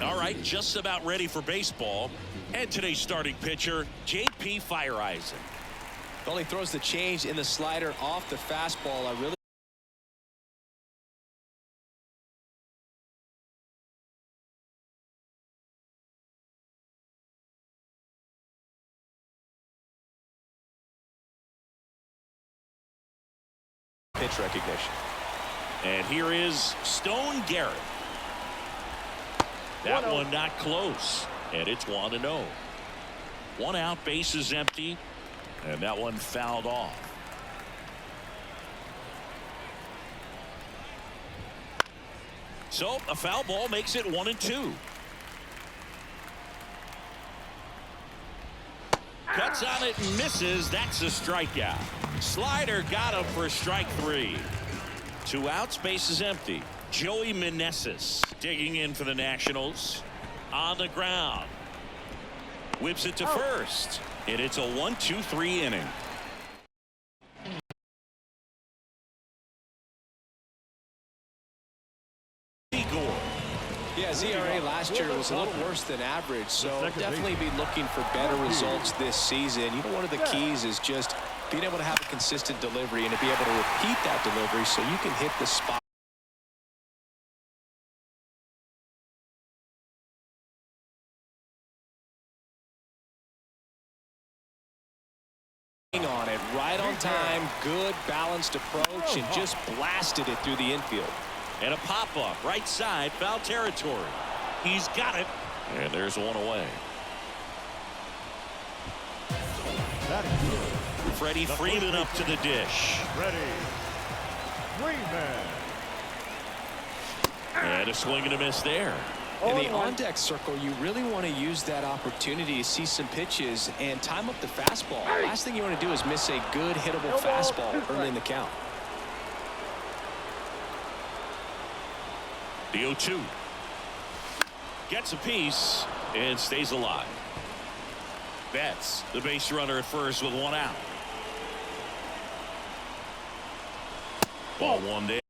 All right, just about ready for baseball. And today's starting pitcher, J.P. Fireisen. Well, he throws the change in the slider off the fastball. I really pitch recognition. And here is Stone Garrett. That one not close. And it's 1-0. 1 out, base is empty. And that one fouled off. So a foul ball makes it 1-2. Cuts on it and misses. That's a strikeout. Slider got him for strike 3. 2 outs, base is empty. Joey Meneses digging in for the Nationals. On the ground. Whips it to first. And it's a 1-2-3 inning. Yeah, his ERA last year was a little worse than average, so definitely be looking for better results this season. You know, one of the keys is just being able to have a consistent delivery and to be able to repeat that delivery so you can hit the spot. On it, right on time, good balanced approach, and just blasted it through the infield. And a pop-up, right side, foul territory. He's got it. And there's one away. Freddie Freeman up to the dish. And a swing and a miss there. In the on-deck circle, you really want to use that opportunity to see some pitches and time up the fastball. Last thing you want to do is miss a good hittable fastball early in the count. The 0-2. Gets a piece and stays alive. Betts, the base runner at first with 1 out. Ball 1 there.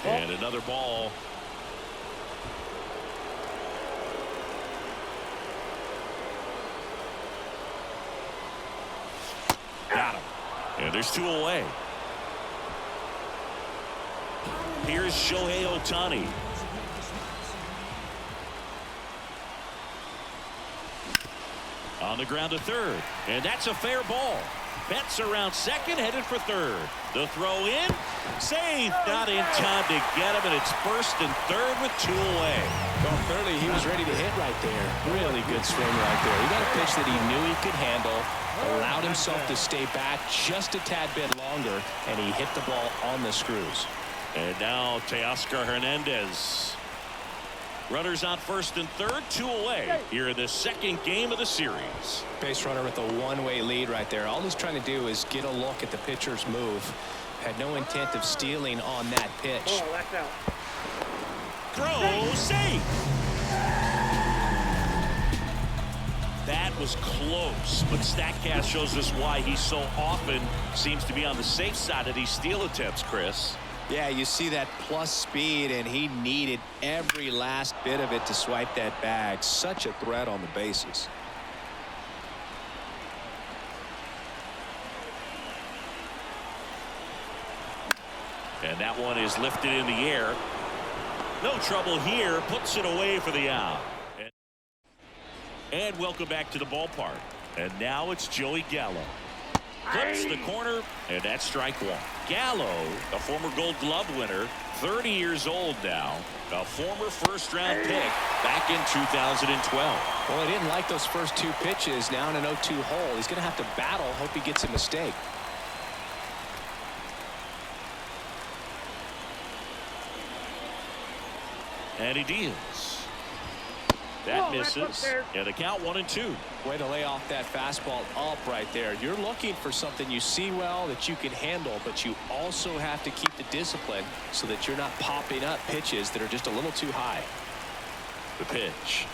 And another ball. Got him. And there's 2 away. Here's Shohei Ohtani. On the ground to third. And that's a fair ball. Betts around second, headed for third. The throw in. Safe. Not in time to get him, and it's first and third with 2 away. Well, clearly he was ready to hit right there. Really good swing right there. He got a pitch that he knew he could handle, allowed himself to stay back just a tad bit longer, and he hit the ball on the screws. And now Teoscar Hernandez. Runners on first and third, 2 away here in the second game of the series. Base runner with a one-way lead right there. All he's trying to do is get a look at the pitcher's move. Had no intent of stealing on that pitch. Throw safe. That was close, but StatCast shows us why he so often seems to be on the safe side of these steal attempts, Chris. Yeah, you see that plus speed, and he needed every last bit of it to swipe that bag. Such a threat on the bases. And that one is lifted in the air. No trouble here. Puts it away for the out. And welcome back to the ballpark. And now it's Joey Gallo. Clips the corner, and that's strike 1. Gallo, a former Gold Glove winner, 30 years old now, a former first-round pick back in 2012. Well, he didn't like those first 2 pitches. Now in an 0-2 hole, he's going to have to battle. Hope he gets a mistake. And he deals. That misses. And the count 1-2. Way to lay off that fastball up right there. You're looking for something you see well that you can handle, but you also have to keep the discipline so that you're not popping up pitches that are just a little too high. The pitch.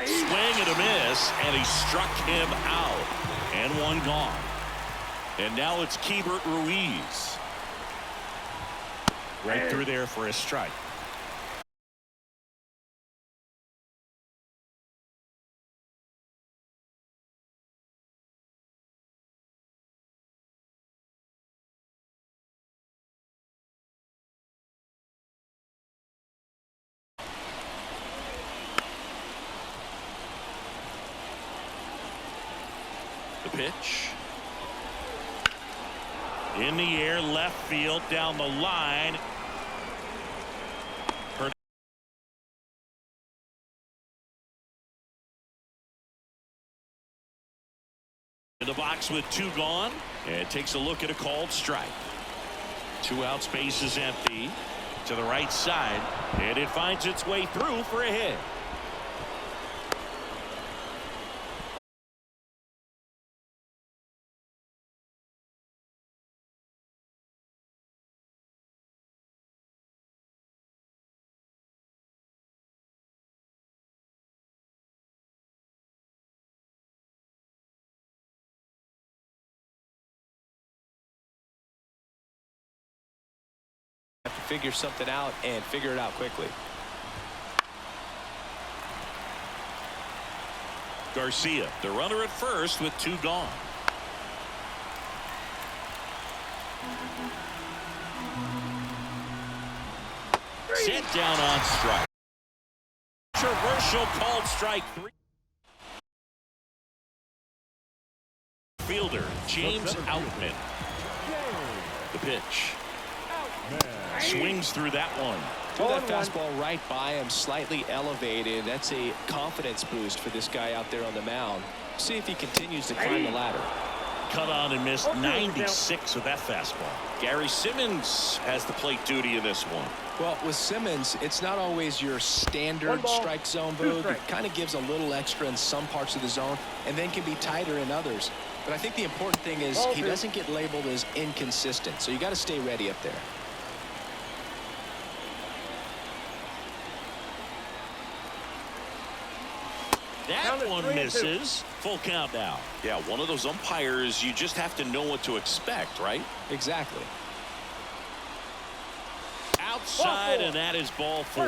Swing and a miss. miss, and he struck him out. And one gone. And now it's Keibert Ruiz. Right through there for a strike. The pitch. In the air, left field, down the line. In the box with two gone, and takes a look at a called strike. 2 outs, base is empty. To the right side, and it finds its way through for a hit. Have to figure something out and figure it out quickly. Garcia, the runner at first with 2 gone. Set down on strike. Controversial called strike 3. Fielder James Outman. The pitch. Swings through that one. Threw that fastball right by him, slightly elevated. That's a confidence boost for this guy out there on the mound. See if he continues to climb the ladder. Cut on and missed 96 with that fastball. Gary Simmons has the plate duty in this one. Well, with Simmons, it's not always your standard strike zone, Boog. It kind of gives a little extra in some parts of the zone and then can be tighter in others. But I think the important thing is he doesn't get labeled as inconsistent, so you got to stay ready up there. That one misses. Full count now. Yeah, one of those umpires, you just have to know what to expect, right? Exactly. Outside, and that is ball 4.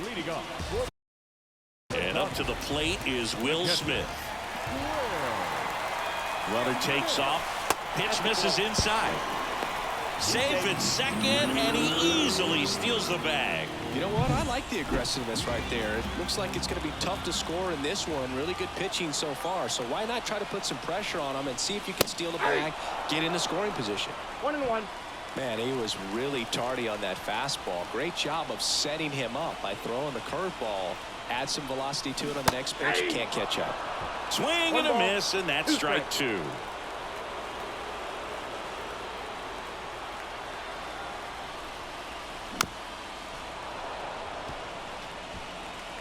Leading off. And up to the plate is Will Smith. Runner takes off. Pitch misses inside. Safe at second, and he easily steals the bag. You know what? I like the aggressiveness right there. It looks like it's going to be tough to score in this one. Really good pitching so far. So why not try to put some pressure on him and see if you can steal the bag, get in the scoring position. 1-1. Man, he was really tardy on that fastball. Great job of setting him up by throwing the curveball. Add some velocity to it on the next pitch. Can't catch up. Swing and a miss, and that's strike 2.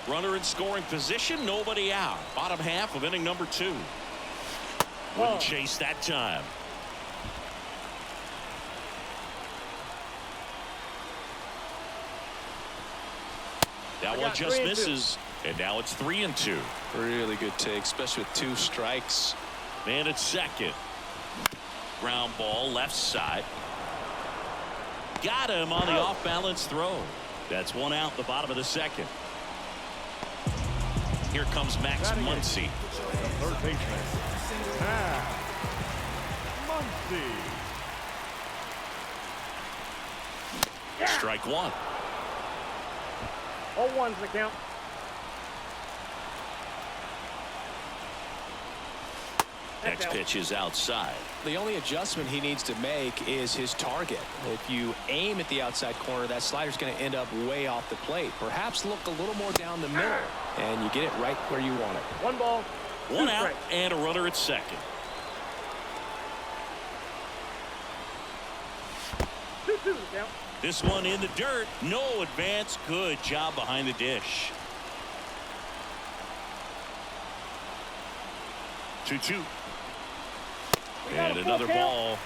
Runner in scoring position, nobody out. Bottom half of inning number 2. Wouldn't chase that time. That one just misses, and now it's 3-2. Really good take, especially with 2 strikes. Man at second. Ground ball left side. Got him on the off-balance throw. That's 1 out, the bottom of the second. Here comes Max Muncy. The third baseman, Max Muncy. Strike 1. 0-1's the count. Next pitch is outside. The only adjustment he needs to make is his target. If you aim at the outside corner, that slider's going to end up way off the plate. Perhaps look a little more down the middle, and you get it right where you want it. 1 ball. 1 out and a runner at second. 2-2 the count. This one in the dirt. No advance. Good job behind the dish. 2-2. And another ball.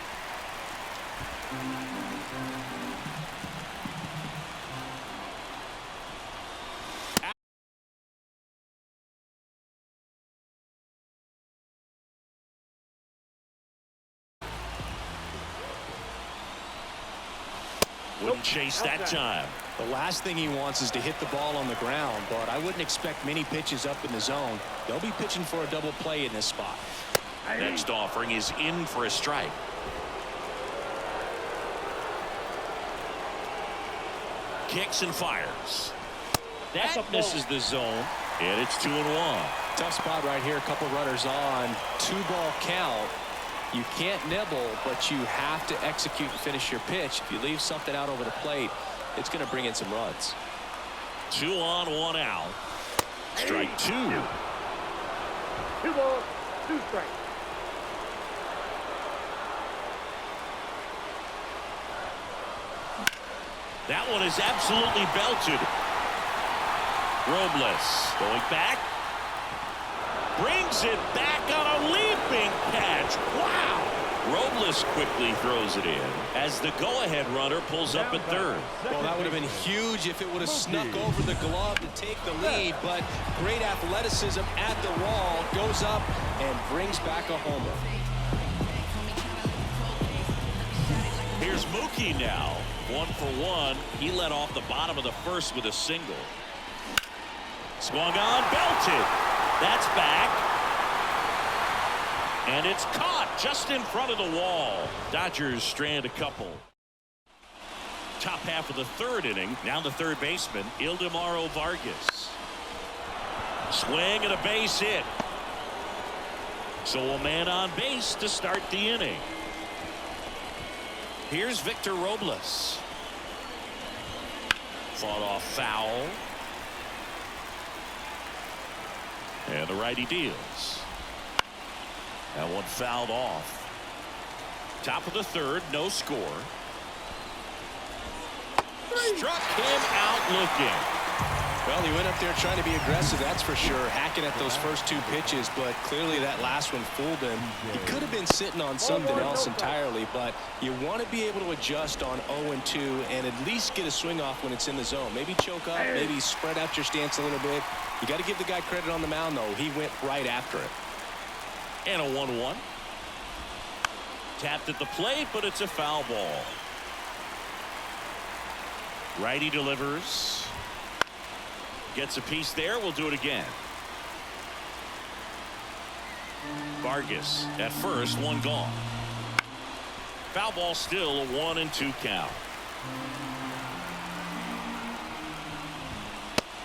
Wouldn't chase that time. The last thing he wants is to hit the ball on the ground, but I wouldn't expect many pitches up in the zone. They'll be pitching for a double play in this spot. Next offering is in for a strike. Kicks and fires. That misses the zone, and it's 2-1. Tough spot right here. A couple runners on. 2-ball count. You can't nibble, but you have to execute and finish your pitch. If you leave something out over the plate, it's going to bring in some runs. 2 on, 1 out. Strike 2. 2 balls, 2 strikes. That one is absolutely belted. Robles going back. Brings it back on a leaping catch. Wow. Robles quickly throws it in as the go-ahead runner pulls up at third. Well, that would have been huge if it would have snuck over the glove to take the lead, but great athleticism at the wall, goes up and brings back a homer. Here's Mookie now. 1 for 1. He led off the bottom of the first with a single. Swung on, belted. That's back. And it's caught just in front of the wall. Dodgers strand a couple. Top half of the third inning. Now the third baseman, Ildemaro Vargas. Swing and a base hit. So a man on base to start the inning. Here's Victor Robles. Fought off foul. And the righty deals. That one fouled off. Top of the third, no score. Struck him out looking. Well, he went up there trying to be aggressive, that's for sure, hacking at those first 2 pitches, but clearly that last one fooled him. He could have been sitting on something else entirely, but you want to be able to adjust on 0-2 and at least get a swing off when it's in the zone. Maybe choke up, maybe spread out your stance a little bit. You got to give the guy credit on the mound, though. He went right after it. And a 1-1. Tapped at the plate, but it's a foul ball. Righty delivers. Gets a piece there. We'll do it again. Vargas at first, 1 gone. Foul ball, still a 1-2 count.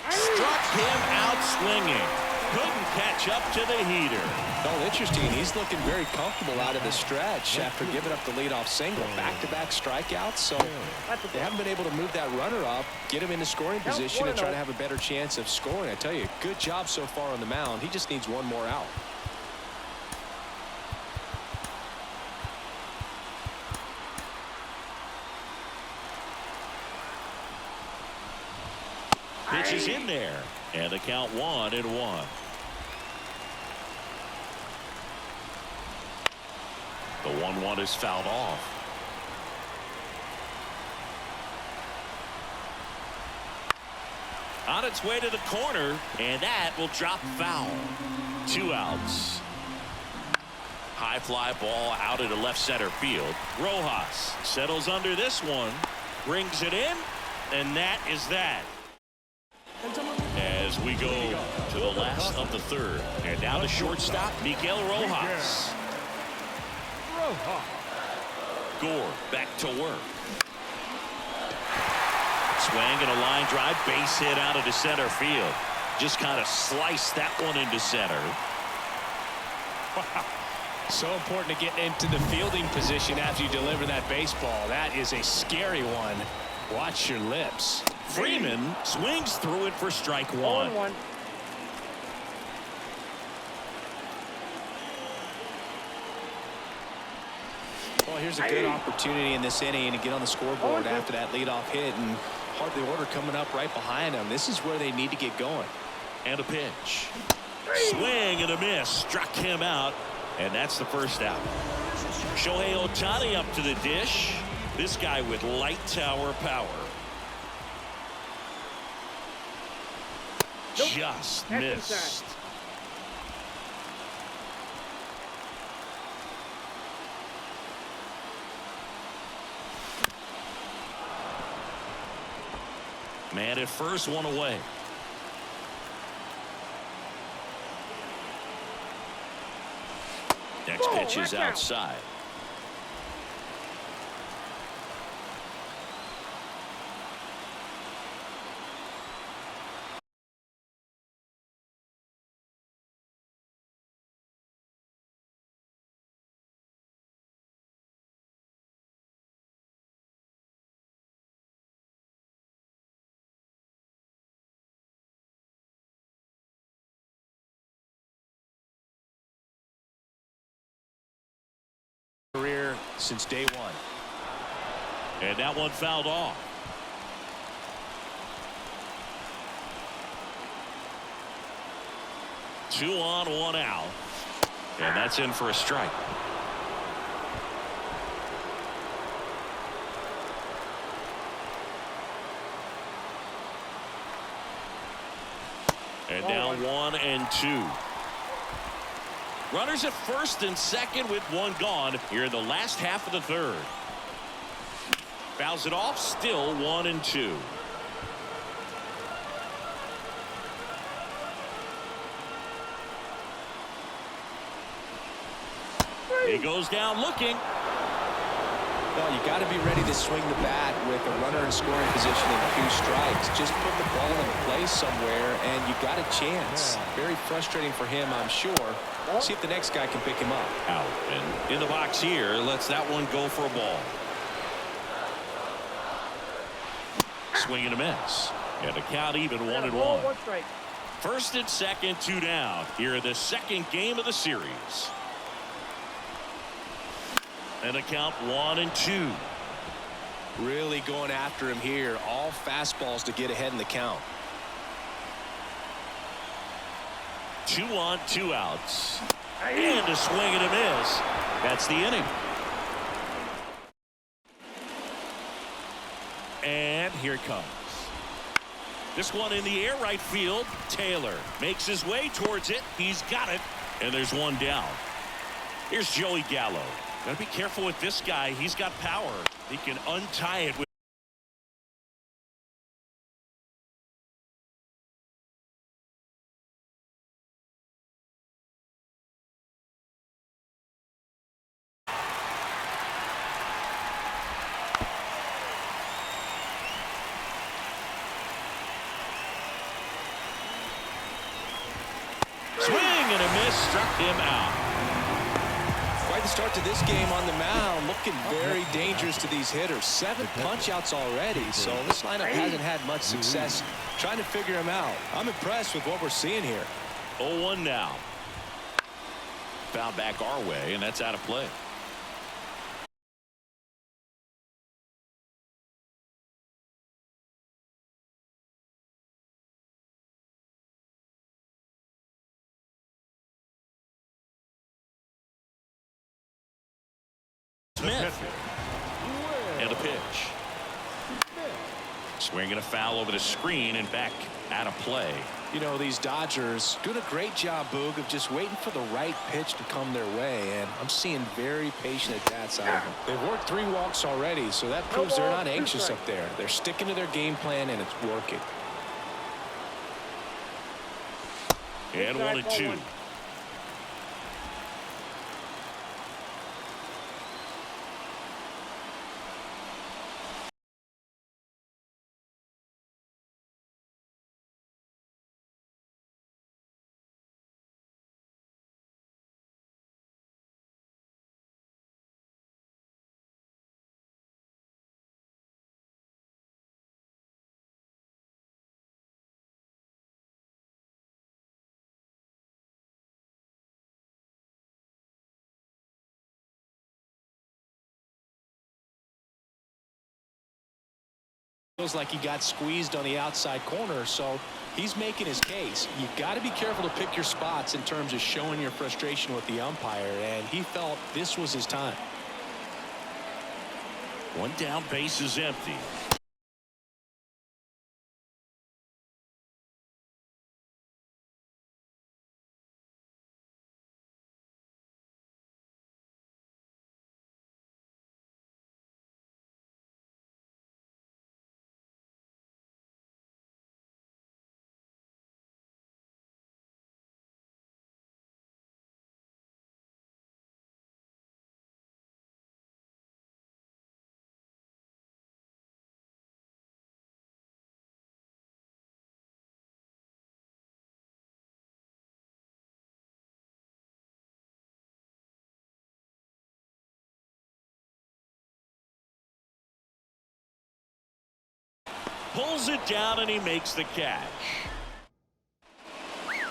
Struck him out swinging. Couldn't catch up to the heater. Oh, interesting. He's looking very comfortable out of the stretch after giving up the leadoff single. Back-to-back strikeouts, so they haven't been able to move that runner up, get him in the scoring position, and try to have a better chance of scoring. I tell you, good job so far on the mound. He just needs 1 more out. Pitch is in there, and the count 1-1. The 1-1 is fouled off. On its way to the corner, and that will drop foul. 2 outs. High fly ball out into left center field. Rojas settles under this one, brings it in, and that is that. As we go to the last of the third, and now the shortstop, Miguel Rojas. Gore back to work. Swing and a line drive, base hit out into center field. Just kind of sliced that one into center. So important to get into the fielding position after you deliver that baseball. That is a scary one. Watch your lips. Freeman swings through it for strike 1. 0-1. Well, here's a good opportunity in this inning to get on the scoreboard after that leadoff hit, and hardly order coming up right behind them. This is where they need to get going. And a pitch. Swing and a miss. Struck him out, and that's the first out. Shohei Ohtani up to the dish. This guy with light tower power. Just missed. Man at first, one away. Next pitch is outside. Career since day one. And that one fouled off. Two on, one out. And that's in for a strike. And now 1-2. Runners at first and second with one gone here in the last half of the third. Fouls it off, still 1-2. He goes down looking. Well, you got to be ready to swing the bat with a runner in scoring position and 2 strikes. Just put the ball in place somewhere, and you got a chance. Very frustrating for him, I'm sure. See if the next guy can pick him up. Out and in the box here, lets that one go for a ball. Swing and a miss. And the count even 1-1. First and second, 2 down. Here in the second game of the series. And a count 1-2. Really going after him here. All fastballs to get ahead in the count. 2 on, 2 outs. And a swing and a miss. That's the inning. And here it comes. This one in the air, right field. Taylor makes his way towards it. He's got it. And there's one down. Here's Joey Gallo. Got to be careful with this guy. He's got power. He can untie it with swing and a miss, struck him out. Quite the start to this game on the mound. Looking very dangerous to these hitters. 7 punch-outs already, so this lineup hasn't had much success trying to figure him out. I'm impressed with what we're seeing here. 0-1 now. Foul back our way, and that's out of play. Smith. And a pitch. Swinging a foul over the screen and back out of play. You know, these Dodgers doing a great job, Boog, of just waiting for the right pitch to come their way, and I'm seeing very patient at-bats out of them. They've worked 3 walks already, so that proves they're not anxious up there. They're sticking to their game plan, and it's working. And 1-2. Feels like he got squeezed on the outside corner, so he's making his case. You got to be careful to pick your spots in terms of showing your frustration with the umpire, and he felt this was his time. One down, base is empty. pulls it down, and he makes the catch.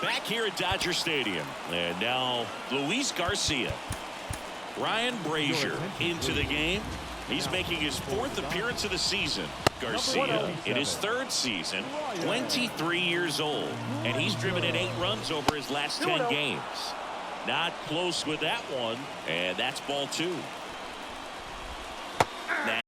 Back here at Dodger Stadium. And now Luis Garcia. Ryan Brazier into the game. He's making his 4th appearance of the season. Garcia in his 3rd season, 23 years old, and he's driven in 8 runs over his last 10 games. Not close with that one, and that's ball 2. Now,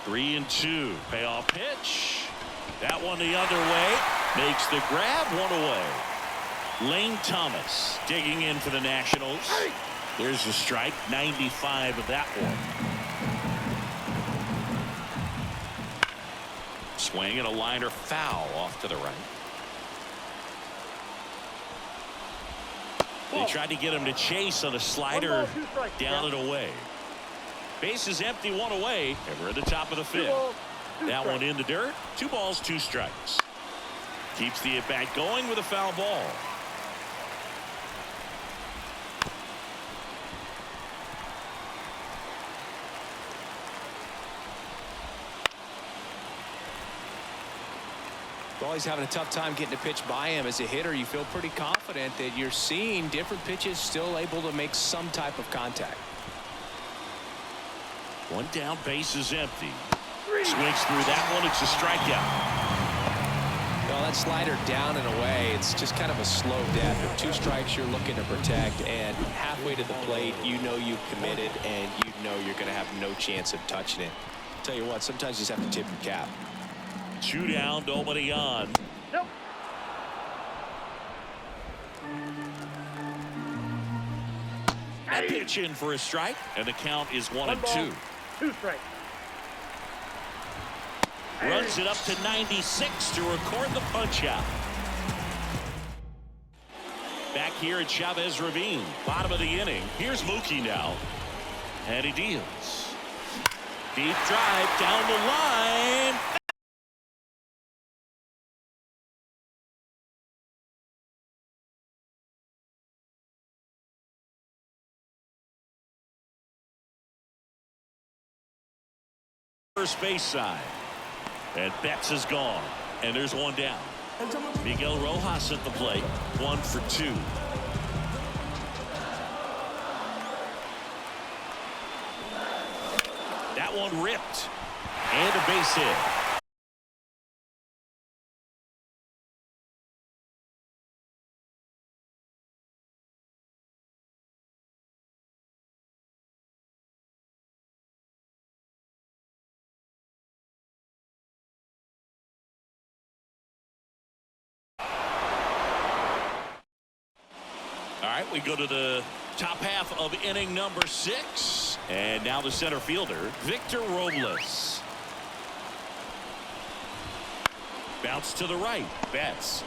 Three and 2. Payoff pitch. That one the other way. Makes the grab, 1 away. Lane Thomas digging in for the Nationals. There's the strike. 95 of that one. Swing and a liner foul off to the right. They tried to get him to chase on a slider down and away. Base is empty, 1 away, and we're at the top of the 5th. That one in the dirt. 2 balls, 2 strikes. Keeps the at-bat going with a foul ball. Well, he's having a tough time getting a pitch by him. As a hitter, you feel pretty confident that you're seeing different pitches still able to make some type of contact. 1 down, base is empty. Swings through that one. It's a strikeout. Well, that slider down and away, it's just kind of a slow death. With 2 strikes you're looking to protect, and halfway to the plate, you know you've committed, and you know you're going to have no chance of touching it. Tell you what, sometimes you just have to tip your cap. 2 down, nobody on. Nope. That pitch in for a strike, and the count is 1 and 2. 2 strikes. Runs it up to 96 to record the punch out. Back here at Chavez Ravine, bottom of the inning. Here's Mookie now, and he deals. Deep drive down the line. First base side. And Betts is gone. And there's 1 down. Miguel Rojas at the plate. 1 for 2. That one ripped. And a base hit. All right, we go to the top half of inning number 6. And now the center fielder, Victor Robles. Bounce to the right. Betts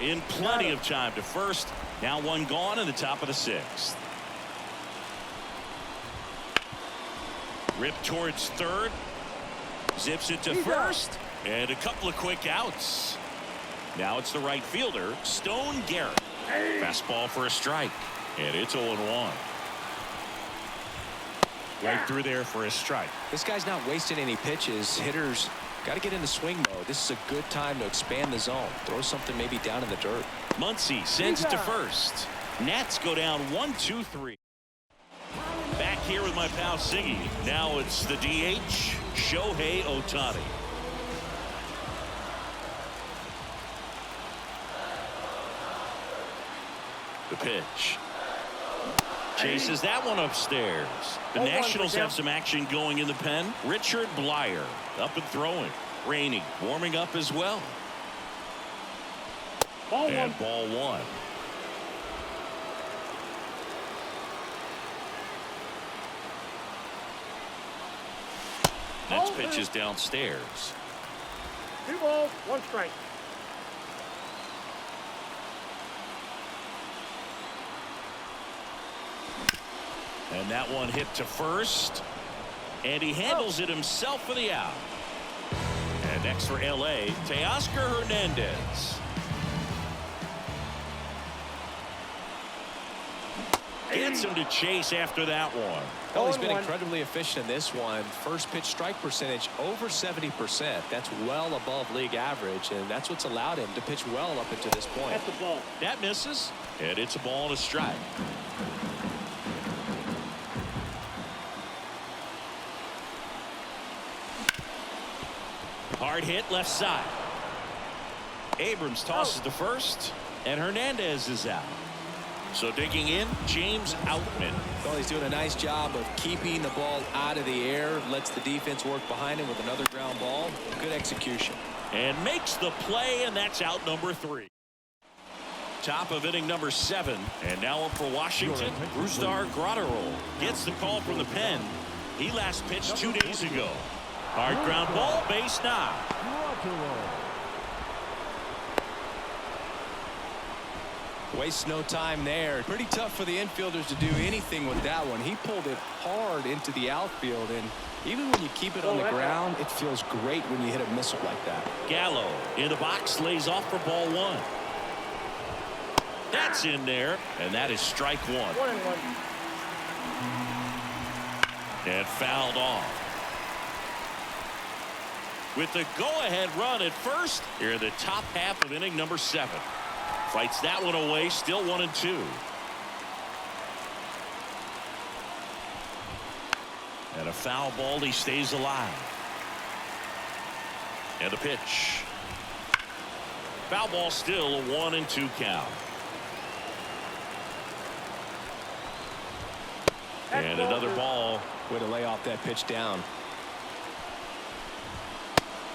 in plenty of time to first. Now 1 gone in the top of the 6th. Rip towards third. Zips it to first. And a couple of quick outs. Now it's the right fielder, Stone Garrett. Fastball for a strike, and it's 0-1. Right through there for a strike. This guy's not wasting any pitches. Hitters got to get into swing mode. This is a good time to expand the zone. Throw something maybe down in the dirt. Muncy sends it to first. Nats go down 1-2-3. Back here with my pal Siggy. Now it's the DH, Shohei Ohtani. The pitch. Chases that one upstairs. The Nationals have some action going in the pen. Richard Blyer up and throwing. Rainey warming up as well. And ball 1. Next pitch is downstairs. 2 balls, 1 strike. And that one hit to first. And he handles it himself for the out. And next for LA, Teoscar Hernandez. Gets him to chase after that one. Well, he's been incredibly efficient in this one. First pitch strike percentage over 70%. That's well above league average, and that's what's allowed him to pitch well up until this point. That's the ball. That misses, and it's a ball and a strike. Hard hit left side. Abrams tosses to first, and Hernandez is out. So digging in, James Outman. Well, he's doing a nice job of keeping the ball out of the air. Lets the defense work behind him with another ground ball. Good execution. And makes the play, and that's out number 3. Top of inning number 7. And now up for Washington, Brusdar Graterol gets the call from the pen. He last pitched 2 days ago. Hard ground ball, base knock. Wastes no time there. Pretty tough for the infielders to do anything with that one. He pulled it hard into the outfield, and even when you keep it on the ground, it feels great when you hit a missile like that. Gallo in the box, lays off for ball 1. That's in there, and that is strike 1. 1-1. And fouled off. With the go-ahead run at first, here in the top half of inning number 7. Fights that one away, still 1-2. And a foul ball, he stays alive. And a pitch. Foul ball, still a 1-2 count. And another ball. Way to lay off that pitch down.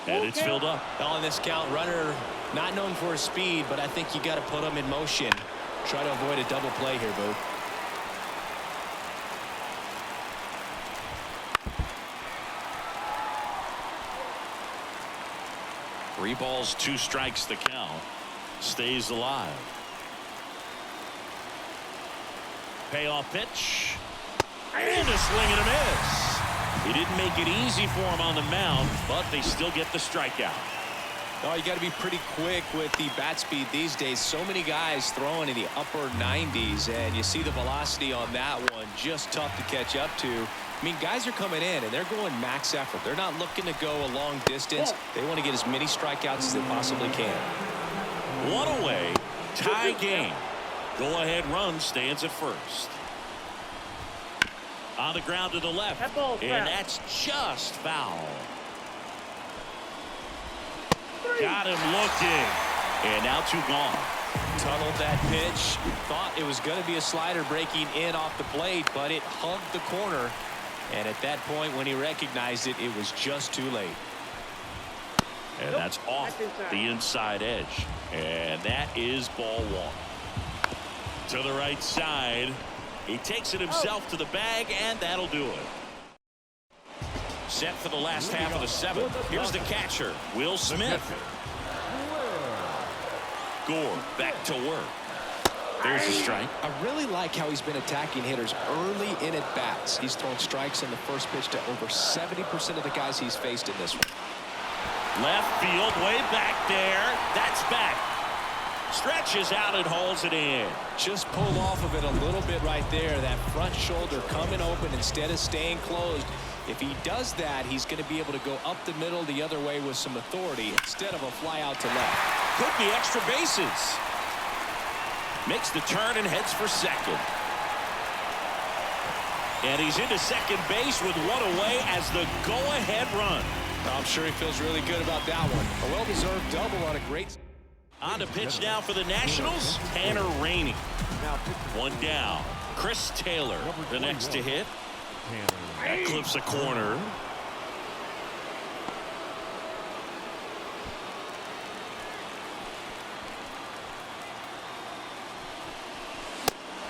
And it's filled up. On this count, runner not known for his speed, but I think you got to put him in motion. Try to avoid a double play here, Boo. Three balls, 2 strikes the count. Stays alive. Payoff pitch. And a swing and a miss. He didn't make it easy for him on the mound, but they still get the strikeout. Oh, you got to be pretty quick with the bat speed these days. So many guys throwing in the upper 90s, and you see the velocity on that one. Just tough to catch up to. I mean, guys are coming in, and they're going max effort. They're not looking to go a long distance. They want to get as many strikeouts as they possibly can. 1 away, tie game. Go-ahead run stands at first. On the ground to the left, and that's just foul. Got him looking, and now 2 gone. Tunneled that pitch. Thought it was going to be a slider breaking in off the plate, but it hugged the corner. And at that point, when he recognized it, it was just too late. And that's off the inside edge. And that is ball 1. To the right side. He takes it himself to the bag, and that'll do it. Set for the last half of the 7th. Here's the catcher, Will Smith. Gore back to work. There's a strike. I really like how he's been attacking hitters early in at bats. He's thrown strikes in the first pitch to over 70% of the guys he's faced in this one. Left field, way back there. That's back. Stretches out and holds it in. Just pulled off of it a little bit right there. That front shoulder coming open instead of staying closed. If he does that, he's going to be able to go up the middle the other way with some authority instead of a fly out to left. Could be extra bases. Makes the turn and heads for second. And he's into second base with 1 away as the go-ahead run. I'm sure he feels really good about that one. A well-deserved double on a great... On to pitch now for the Nationals, Tanner Rainey. 1 down. Chris Taylor, the next to hit. That clips a corner.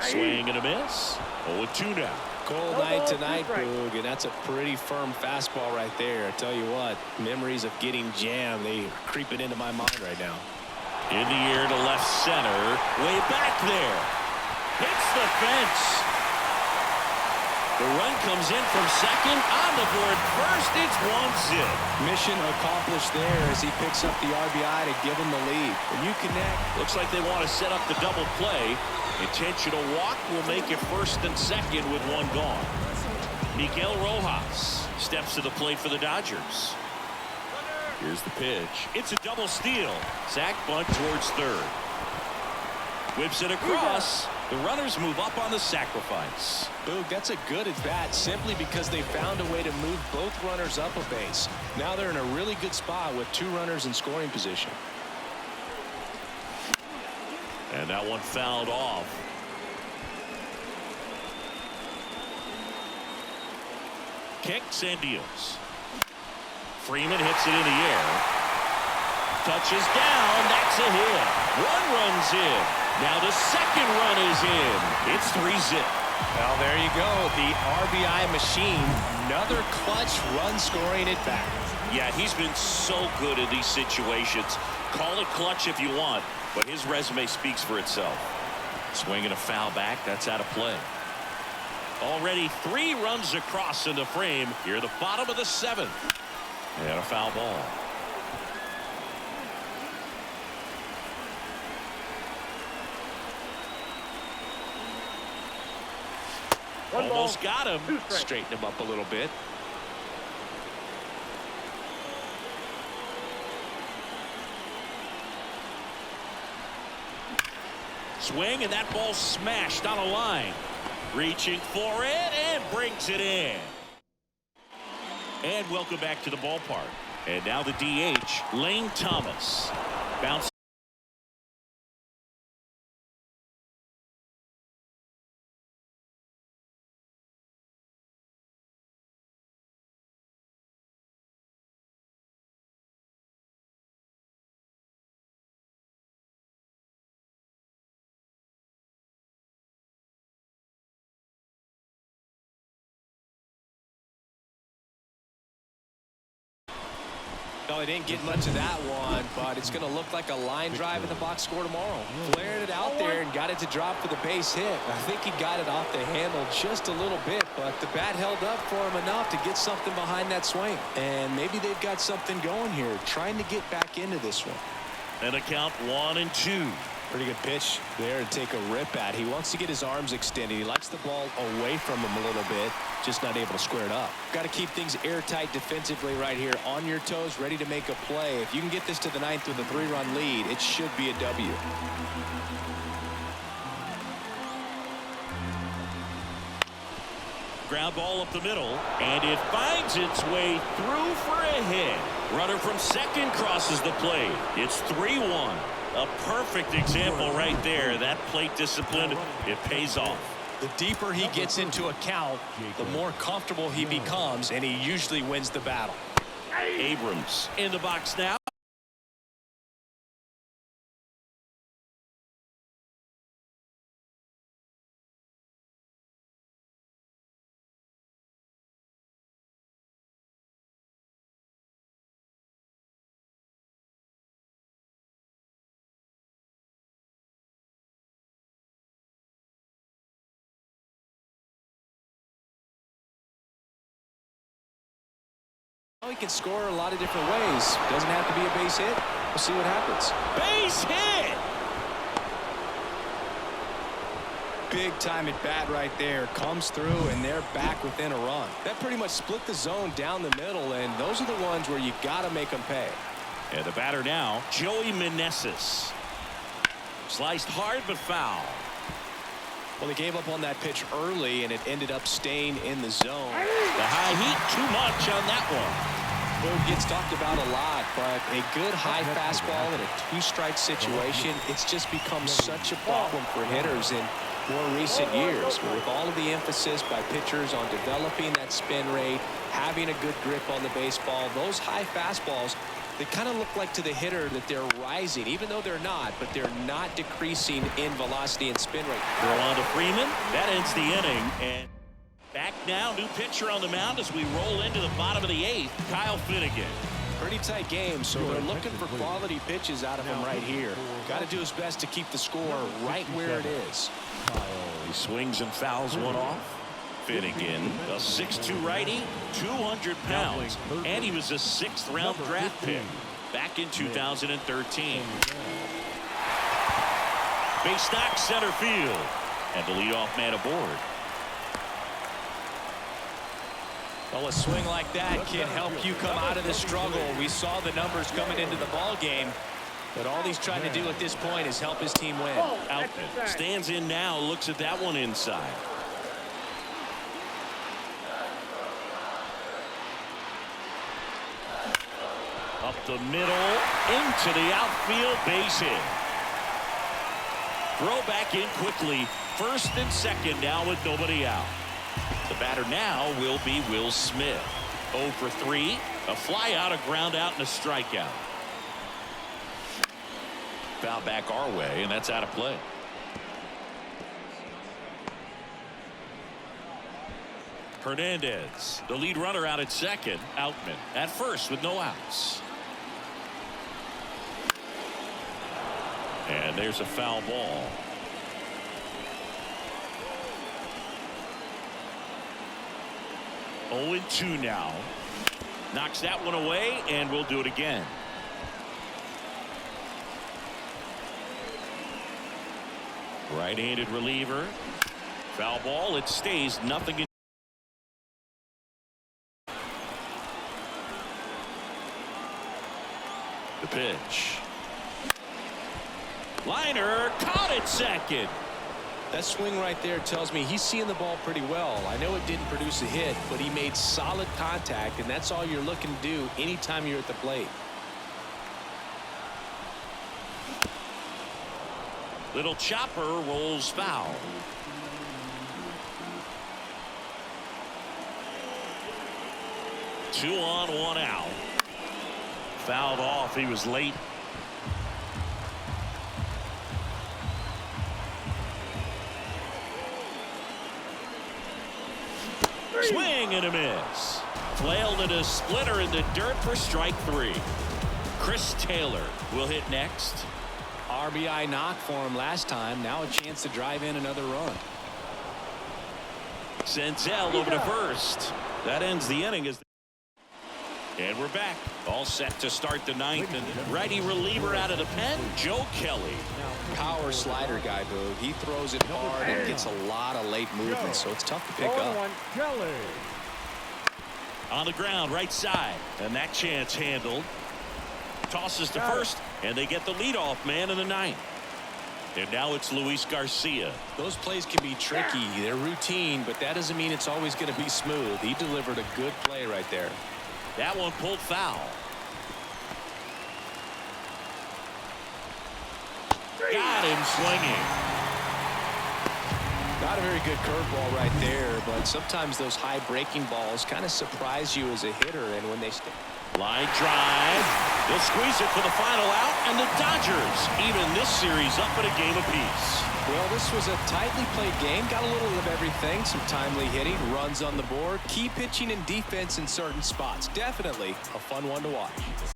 Swing and a miss. 0-2 now. Cold night tonight, Boog, and that's a pretty firm fastball right there. I tell you what, memories of getting jammed, they are creeping into my mind right now. In the air to left center. Way back there. Hits the fence. The run comes in from second. On the board first, it's 1-zip. Mission accomplished there as he picks up the RBI to give him the lead. When you connect. Looks like they want to set up the double play. Intentional walk will make it first and second with one gone. Miguel Rojas steps to the plate for the Dodgers. Here's the pitch. It's a double steal. Sack bunt towards third. Whips it across. The runners move up on the sacrifice. Boog, that's a good at bat simply because they found a way to move both runners up a base. Now they're in a really good spot with two runners in scoring position. And that one fouled off. Kicks and deals. Freeman hits it in the air. Touches down. That's a hit. One run's in. Now the second run is in. It's 3-zip. Well, there you go. The RBI machine. Another clutch run scoring at bat. Yeah, he's been so good in these situations. Call it clutch if you want, but his resume speaks for itself. Swinging a foul back. That's out of play. Already 3 runs across in the frame. Here, the bottom of the 7th. And a foul ball. Almost got him. Straighten him up a little bit. Swing, and that ball smashed on a line. Reaching for it and brings it in. And welcome back to the ballpark. And now the DH, Lane Thomas. Bounce. No, he didn't get much of that one, but it's going to look like a line drive in the box score tomorrow. Flared it out there and got it to drop for the base hit. I think he got it off the handle just a little bit, but the bat held up for him enough to get something behind that swing. And maybe they've got something going here, trying to get back into this one. And a count 1-2. Pretty good pitch there to take a rip at. He wants to get his arms extended. He likes the ball away from him a little bit, just not able to square it up. Got to keep things airtight defensively right here, on your toes, ready to make a play. If you can get this to the 9th with a 3-run lead, it should be a W. Ground ball up the middle, and it finds its way through for a hit. Runner from second crosses the plate. It's 3-1. A perfect example right there. That plate discipline, it pays off. The deeper he gets into a count, the more comfortable he becomes, and he usually wins the battle. Abrams in the box now. He can score a lot of different ways. Doesn't have to be a base hit. We'll see what happens. Base hit! Big time at bat right there. Comes through, and they're back within a run. That pretty much split the zone down the middle, and those are the ones where you got to make them pay. And the batter now, Joey Meneses. Sliced hard but foul. Well, they gave up on that pitch early, and it ended up staying in the zone. The high heat, too much on that one. It gets talked about a lot, but a good high fastball in a 2-strike situation, it's just become such a problem for hitters in more recent years. With all of the emphasis by pitchers on developing that spin rate, having a good grip on the baseball, those high fastballs, they kind of look like to the hitter that they're rising, even though they're not, but they're not decreasing in velocity and spin rate. Throw on to Freeman. That ends the inning. And back now, new pitcher on the mound as we roll into the bottom of the 8th, Kyle Finnegan. Pretty tight game, so they're looking for quality pitches out of him right here. Got to do his best to keep the score right where it is. He swings and fouls one off. Finnegan, a 6'2" righty, 200 pounds, and he was a 6th-round draft pick back in 2013. Base knock center field, and the leadoff man aboard. Well, a swing like that can help you come out of the struggle. We saw the numbers coming into the ball game, but all he's trying to do at this point is help his team win. Outman stands in now, looks at that one inside. Up the middle, into the outfield, base hit. Throw back in quickly, first and second now with nobody out. The batter now will be Will Smith. 0 for 3, a fly out, a ground out, and a strikeout. Foul back our way, and that's out of play. Hernandez, the lead runner, out at second. Outman at first with no outs. And there's a foul ball. Oh, 0-2 now. Knocks that one away, and we'll do it again. Right-handed reliever. Foul ball. It stays nothing. The pitch. Liner caught at second. That swing right there tells me he's seeing the ball pretty well. I know it didn't produce a hit, but he made solid contact, and that's all you're looking to do anytime you're at the plate. Little chopper rolls foul. Two on, one out. Fouled off. He was late. Swing and a miss. Flailed at a splitter in the dirt for strike 3. Chris Taylor will hit next. RBI knock for him last time. Now a chance to drive in another run. Senzel over to first. That ends the inning. And we're back. All set to start the 9th. And righty reliever out of the pen, Joe Kelly. Power slider guy, Boog. He throws it hard and gets a lot of late movement, so it's tough to pick up. On the ground, right side. And that chance handled. Tosses to first, and they get the leadoff man in the 9th. And now it's Luis Garcia. Those plays can be tricky. They're routine, but that doesn't mean it's always going to be smooth. He delivered a good play right there. That one pulled foul. Got him swinging. Not a very good curveball right there, but sometimes those high breaking balls kind of surprise you as a hitter, and when they stay. Line drive. They'll squeeze it for the final out, and the Dodgers even this series up at a game apiece. Well, this was a tightly played game. Got a little of everything. Some timely hitting, runs on the board, key pitching and defense in certain spots. Definitely a fun one to watch.